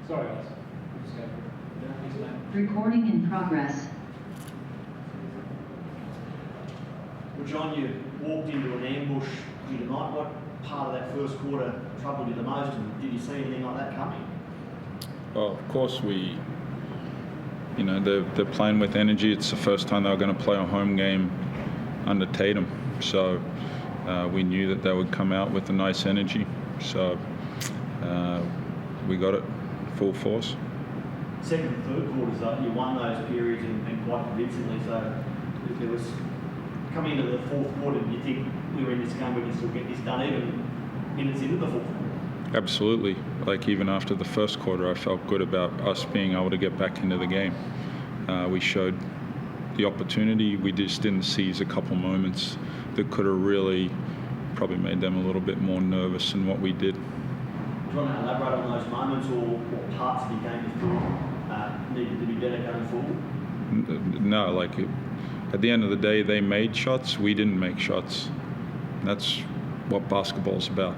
Sorry, guys. We'll just go for it. Recording in progress. Well, John, you walked into an ambush here tonight. What part of that first quarter troubled you the most, and did you see anything like that coming? Well, of course they're playing with energy. It's the first time they were going to play a home game under Tatum. So we knew that they would come out with a nice energy. So we got it full force. Second and third quarters, though, you won those periods and quite convincingly. So there was, coming into the fourth quarter, do you think we were in this game, we can still get this done even minutes into the fourth quarter? Absolutely. Like even after the first quarter, I felt good about us being able to get back into the game. We showed the opportunity. We just didn't seize a couple moments that could have really probably made them a little bit more nervous than what we did. Do you want to elaborate on those moments or parts of your game you thought needed to be better going forward? No, like at the end of the day, they made shots. We didn't make shots. That's what basketball's about.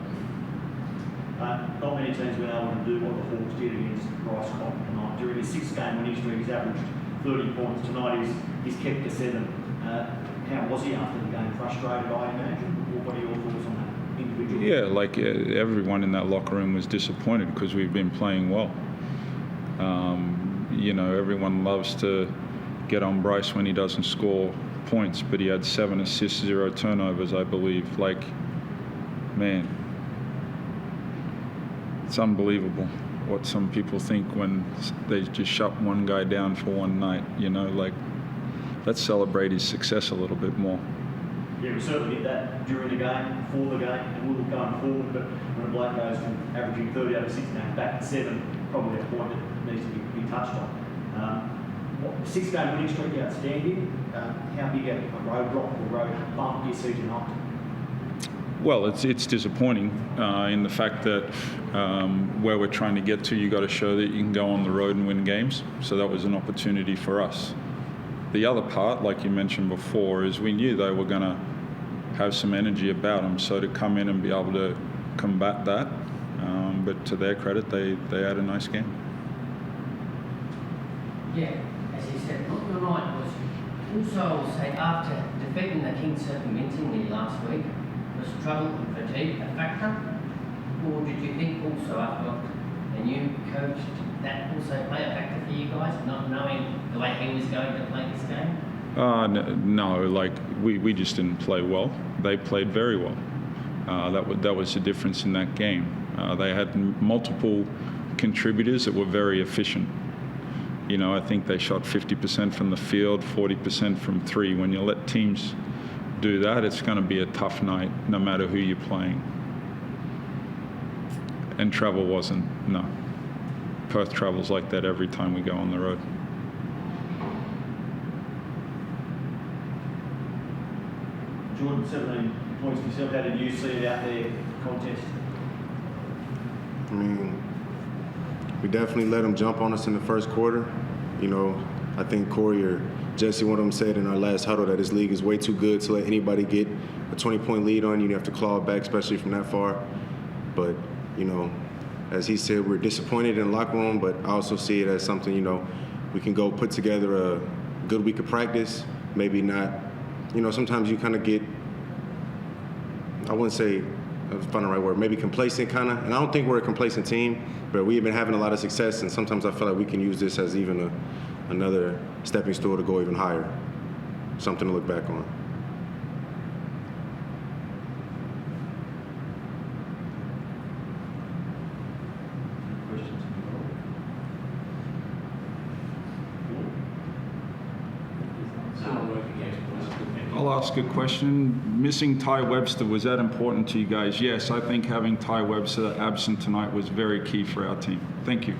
Not many teams were able to do what the Hawks did against Bryce Cotton tonight. During his 6-game winning streak, he's averaged 30 points. Tonight he's kept to 7. How was he after the game? Frustrated, I imagine? What are your thoughts on that individually? Yeah, like everyone in that locker room was disappointed because we've been playing well. Everyone loves to get on Bryce when he doesn't score points, but he had 7 assists, 0 turnovers, I believe. Like, man, it's unbelievable what some people think when they just shut one guy down for one night, like, let's celebrate his success a little bit more. Yeah, we certainly did that during the game, before the game, and we'll going forward, but when a bloke goes from averaging 30 over 6 games back to 7, probably a point that needs to be touched on. 6-game winning streak, outstanding. How big a road drop or road bump do you see tonight? Well, it's disappointing in the fact that where we're trying to get to, you got to show that you can go on the road and win games. So that was an opportunity for us. The other part, like you mentioned before, is we knew they were going to have some energy about them. So to come in and be able to combat that, but to their credit, they had a nice game. Yeah, as you said, the night was also, I will say, after defeating the Kings so convincingly last week, was trouble and fatigue a factor? Or did you think also after the new coach, did that also play a factor for you guys, not knowing the way he was going to play this game? No, like we just didn't play well. They played very well. That was the difference in that game. They had multiple contributors that were very efficient. I think they shot 50% from the field, 40% from 3. When you let teams do that, it's going to be a tough night, no matter who you're playing. And travel wasn't, no. Perth travels like that every time we go on the road. Jordan, 17 points for yourself. How did you see it out there, contest? I mean, we definitely let them jump on us in the first quarter. I think Corey or Jesse, one of them said in our last huddle that this league is way too good to let anybody get a 20-point lead on you. You have to claw it back, especially from that far. But, as he said, we're disappointed in the locker room, but I also see it as something, we can go put together a good week of practice. Maybe not, sometimes you kind of get, I wouldn't say, I'll find the right word, maybe complacent kind of. And I don't think we're a complacent team, but we've been having a lot of success, and sometimes I feel like we can use this as even another stepping stool to go even higher, something to look back on. Questions? I'll ask a question. Missing Ty Webster, was that important to you guys? Yes, I think having Ty Webster absent tonight was very key for our team. Thank you.